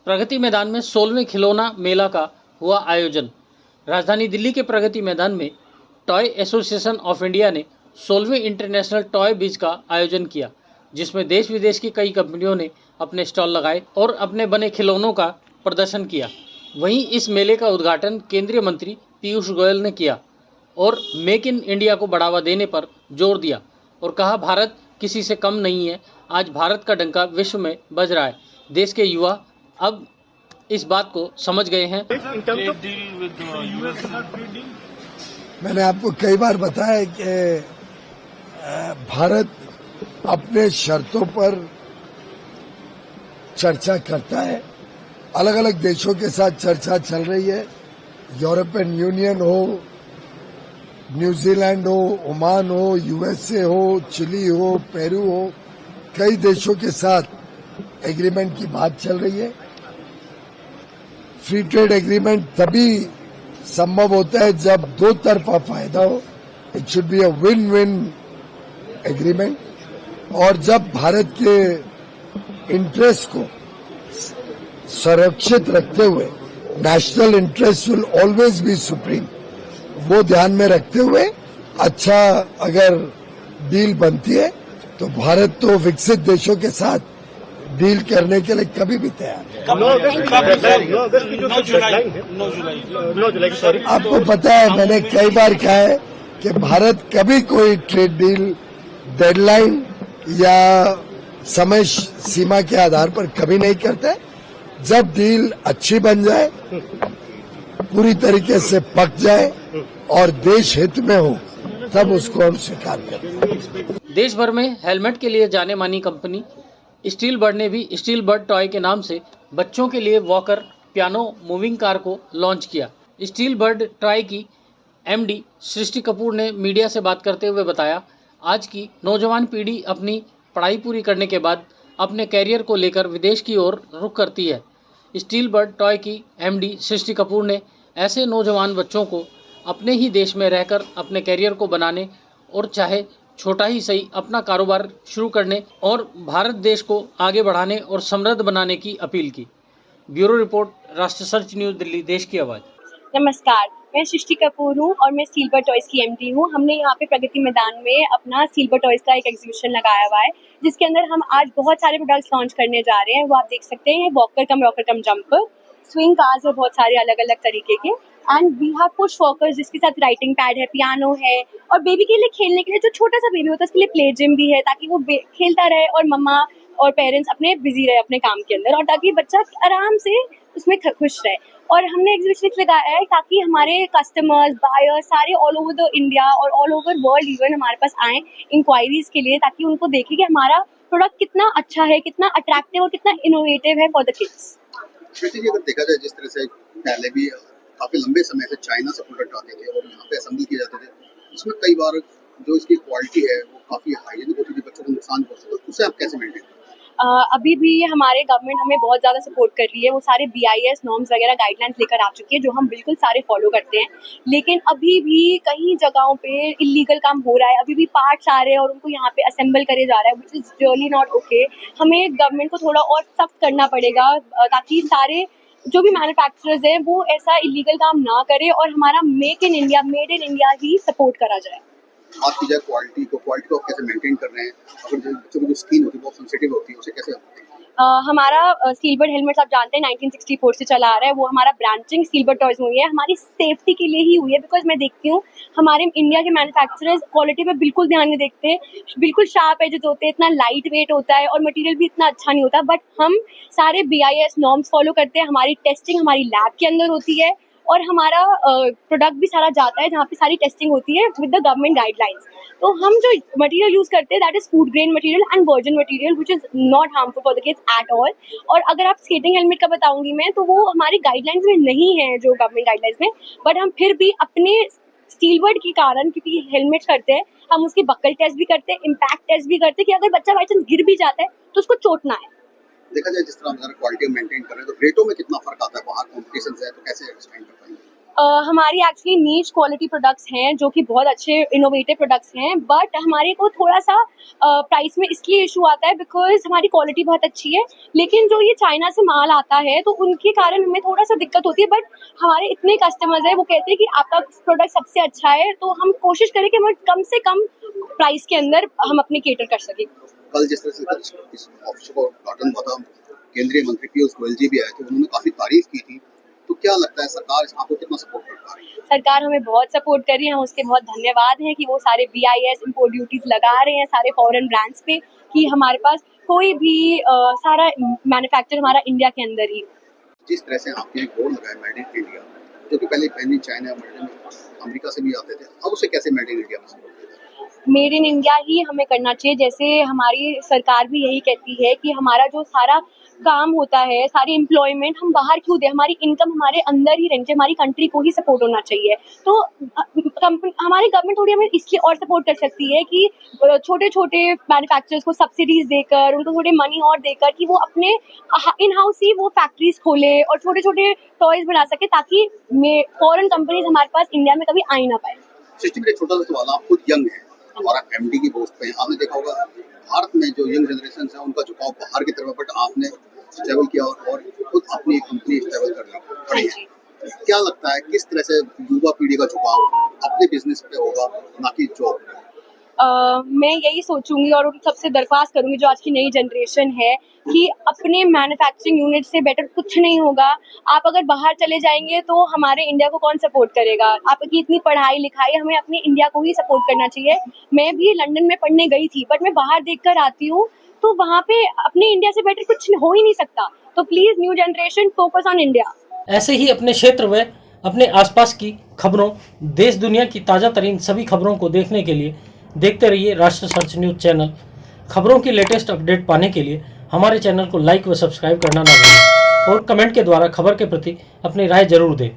प्रगति मैदान में 16वें खिलौना मेला का हुआ आयोजन। राजधानी दिल्ली के प्रगति मैदान में टॉय एसोसिएशन ऑफ इंडिया ने 16वें इंटरनेशनल टॉय बीच का आयोजन किया, जिसमें देश विदेश की कई कंपनियों ने अपने स्टॉल लगाए और अपने बने खिलौनों का प्रदर्शन किया। वहीं इस मेले का उद्घाटन केंद्रीय मंत्री पीयूष गोयल ने किया और मेक इन इंडिया को बढ़ावा देने पर जोर दिया और कहा, भारत किसी से कम नहीं है। आज भारत का डंका विश्व में बज रहा है। देश के युवा अब इस बात को समझ गए हैं। मैंने आपको कई बार बताया कि भारत अपने शर्तों पर चर्चा करता है। अलग अलग देशों के साथ चर्चा चल रही है। यूरोपियन यूनियन हो, न्यूजीलैंड हो, ओमान हो, यूएसए हो, चिली हो, पेरू हो, कई देशों के साथ एग्रीमेंट की बात चल रही है। फ्री ट्रेड एग्रीमेंट तभी संभव होता है जब दो तरफा फायदा हो। It should be a win win agreement. और जब भारत के इंटरेस्ट को संरक्षित रखते हुए national interest will always be supreme, वो ध्यान में रखते हुए अच्छा अगर डील बनती है तो भारत तो विकसित देशों के साथ डील करने के लिए कभी भी तैयार है। आपको पता है, मैंने कई बार कहा है कि भारत कभी कोई ट्रेड डील डेडलाइन या समय सीमा के आधार पर कभी नहीं करता है। जब डील अच्छी बन जाए, पूरी तरीके से पक जाए और देश हित में हो, तब उसको हम स्वीकार करें। देश भर में हेलमेट के लिए जाने मानी कंपनी स्टील बर्ड ने भी स्टील बर्ड टॉय के नाम से बच्चों के लिए वॉकर, पियानो, मूविंग कार को लॉन्च किया। स्टील बर्ड टॉय की एमडी सृष्टि कपूर ने मीडिया से बात करते हुए बताया, आज की नौजवान पीढ़ी अपनी पढ़ाई पूरी करने के बाद अपने कैरियर को लेकर विदेश की ओर रुख करती है। स्टील बर्ड टॉय की एमडी सृष्टि कपूर ने ऐसे नौजवान बच्चों को अपने ही देश में रहकर अपने कैरियर को बनाने और चाहे छोटा ही सही अपना कारोबार शुरू करने और भारत देश को आगे बढ़ाने और समृद्ध बनाने की अपील की। ब्यूरो रिपोर्ट, राष्ट्र सर्च न्यूज़ दिल्ली, देश की आवाज़। नमस्कार, मैं सृष्टि कपूर हूँ और मैं स्टील बर्ड टॉयज़ की एमडी हूँ। हमने यहाँ पे प्रगति मैदान में अपना स्टील बर्ड टॉयज़ का एक एग्जीबिशन लगाया हुआ है, जिसके अंदर हम आज बहुत सारे प्रोडक्ट्स लॉन्च करने जा रहे हैं। वो आप देख सकते हैं, walker cum rocker cum jumper, swing cars है बहुत सारे अलग अलग तरीके के, and we have push walkers जिसके साथ राइटिंग पैड है, पियानो है, और बेबी के लिए खेलने के लिए जो छोटा सा बेबी होता है उसके लिए प्ले जिम भी है, ताकि वो खेलता रहे और मम्मा और पेरेंट्स अपने बिजी रहे अपने काम के अंदर, और ताकि बच्चा आराम से उसमें खुश रहे। और हमने एग्जीबिशन लगाया है ताकि हमारे कस्टमर्स, बायर्स सारे ऑल ओवर द इंडिया और ऑल ओवर वर्ल्ड इवन हमारे पास आए इंक्वायरीज के लिए, ताकि उनको देखें कि हमारा प्रोडक्ट कितना अच्छा है, कितना अट्रैक्टिव और कितना इनोवेटिव है फॉर द किड्स। अगर देखा जाए, जिस तरह से पहले भी काफी लंबे समय से चाइना से प्रोडक्ट आते थे और यहाँ पे असेंबल किए जाते थे, उसमें कई बार जो इसकी क्वालिटी है वो काफी हाइजीनिक होती थी, बच्चों को नुकसान पहुंच सकता है। उसे आप कैसे मेंटेन करते हैं? अभी भी हमारे गवर्नमेंट हमें बहुत ज़्यादा सपोर्ट कर रही है। वो सारे BIS नॉर्म्स वगैरह गाइडलाइंस लेकर आ चुकी है, जो हम बिल्कुल सारे फॉलो करते हैं। लेकिन अभी भी कई जगहों पे इलीगल काम हो रहा है, अभी भी पार्ट्स आ रहे हैं और उनको यहाँ पे असेंबल करे जा रहा है, which is really not okay. हमें गवर्नमेंट को थोड़ा और सख्त करना पड़ेगा ताकि सारे जो भी मैन्युफैक्चरर्स हैं वो ऐसा इलीगल काम ना करे और हमारा make in India, made in India he support करा जाए। बात की जाए क्वालिटी को आप कैसे मेंटेन कर रहे हैं? अगर जो बच्चों की जो स्किन होती है बहुत सेंसिटिव होती है, उसे कैसे हमारा स्टील बर्ड हेलमेट आप जानते हैं 1964 से चला आ रहा है। वो हमारा ब्रांचिंग स्टील बर्ड टॉयज में हुई है, हमारी सेफ्टी के लिए ही हुई है। बिकॉज मैं देखती हूँ हमारे इंडिया के मैन्युफैक्चरर्स क्वालिटी पे बिल्कुल ध्यान नहीं देते, बिल्कुल शार्प एजेस होते हैं, इतना लाइट वेट होता है और मटेरियल भी इतना अच्छा नहीं होता। बट हम सारे BIS नॉर्म्स फॉलो करते हैं, हमारी टेस्टिंग हमारी लैब के अंदर होती है और हमारा प्रोडक्ट भी सारा जाता है जहाँ पे सारी टेस्टिंग होती है विद द गवर्नमेंट गाइडलाइंस। तो हम जो मटेरियल यूज करते हैं that is food grain material and virgin material which is not harmful for the kids at all. और अगर आप स्केटिंग हेलमेट का बताऊंगी मैं, तो वो हमारी गाइडलाइंस में नहीं है, जो गवर्नमेंट गाइडलाइंस में, बट हम फिर भी अपने स्टील बर्ड के कारण, क्योंकि हेलमेट करते हैं, हम उसकी बकल टेस्ट भी करते हैं, इम्पैक्ट टेस्ट भी करते हैं कि अगर बच्चा बाई चांस गिर भी जाता है तो उसको चोट ना है। देखा जाए जिस तरह हम क्वालिटी मेंटेन कर रहे हैं, तो रेटों में कितना फर्क आता है? बाहर कॉम्पिटिशन है तो कैसे एक्सप्लेन कर पाएंगे? हमारी एक्चुअली नीच क्वालिटी प्रोडक्ट्स हैं जो कि बहुत अच्छे इनोवेटिव प्रोडक्ट्स हैं, बट हमारे को थोड़ा सा प्राइस में इसलिए इशू आता है बिकॉज हमारी क्वालिटी बहुत अच्छी है, लेकिन जो ये चाइना से माल आता है तो उनके कारण हमें थोड़ा सा दिक्कत होती है। बट हमारे इतने कस्टमर्स हैं, वो कहते हैं कि आपका प्रोडक्ट सबसे अच्छा है, तो हम कोशिश करें कि हम कम से कम प्राइस के अंदर हम अपने केटर कर सकें। कल जिस तरह से इस ऑफिस को उद्घाटन हुआ था, केंद्रीय मंत्री पीयूष गोयल जी भी आए थे, उन्होंने काफी तारीफ की थी। तो क्या लगता है सरकार इस आपको कितना सपोर्ट कर पा रही है? सरकार हमें बहुत सपोर्ट कर रही है, हम उसके बहुत धन्यवाद हैं कि वो सारे BIS इम्पोर्ट ड्यूटीज लगा रहे हैं सारे फॉरेन ब्रांड्स पे, कि हमारे पास कोई भी सारा मैन्युफैक्चर हमारा इंडिया के अंदर ही। जिस तरह से आपने एक बोर्ड लगाया मेड इन इंडिया, जो कि पहले made in China made in America से भी आते थे, अब उसे कैसे मेड इन इंडिया में support किया जाए? मेड इन इंडिया ही हमें करना चाहिए। जैसे हमारी सरकार भी यही कहती है कि हमारा जो सारा काम होता है, सारी एम्प्लॉयमेंट हम बाहर क्यों दें, हमारी इनकम हमारे अंदर ही रहनी चाहिए, हमारी कंट्री को ही सपोर्ट होना चाहिए। तो हमारी गवर्नमेंट थोड़ी हमें इसलिए और सपोर्ट कर सकती है कि छोटे छोटे मैन्युफैक्चरर्स को सब्सिडीज देकर, उनको थोड़े मनी और देकर कि वो अपने इन हाउस ही वो फैक्ट्रीज खोले और छोटे छोटे टॉयज बना सके, ताकि फॉरेन कंपनीज हमारे पास इंडिया में कभी आ ही ना पाए। सृष्टि, मेरा छोटा सा सवाल, आप खुद यंग है, हमारा MD की पोस्ट पे हैं, आपने देखा होगा भारत में जो यंग जनरेशन है उनका झुकाव बाहर की तरफ है, बट आपने स्टेबल किया और खुद अपनी कंपनी स्टेबल कर ली है। क्या लगता है किस तरह से युवा पीढ़ी का झुकाव अपने बिजनेस पे होगा, ना कि जॉब? मैं यही सोचूंगी और उन सबसे दरख्वास्त करूंगी जो आज की नई जनरेशन है कि अपने मैन्युफैक्चरिंग यूनिट से बेटर कुछ नहीं होगा। आप अगर बाहर चले जाएंगे तो हमारे इंडिया को कौन सपोर्ट करेगा? आपकी इतनी पढ़ाई लिखाई, हमें अपनी इंडिया को ही सपोर्ट करना चाहिए। मैं भी लंदन में पढ़ने गई थी, बट मैं बाहर देख कर आती हूँ तो वहाँ पे अपने इंडिया से बेटर कुछ हो ही नहीं सकता। तो please new generation focus on India. ऐसे ही अपने क्षेत्र व अपने आसपास की खबरों, देश दुनिया की ताज़ा तरीन सभी खबरों को देखने के लिए देखते रहिए राष्ट्र सर्च न्यूज़ चैनल। खबरों की लेटेस्ट अपडेट पाने के लिए हमारे चैनल को लाइक व सब्सक्राइब करना ना भूलें और कमेंट के द्वारा खबर के प्रति अपनी राय जरूर दें।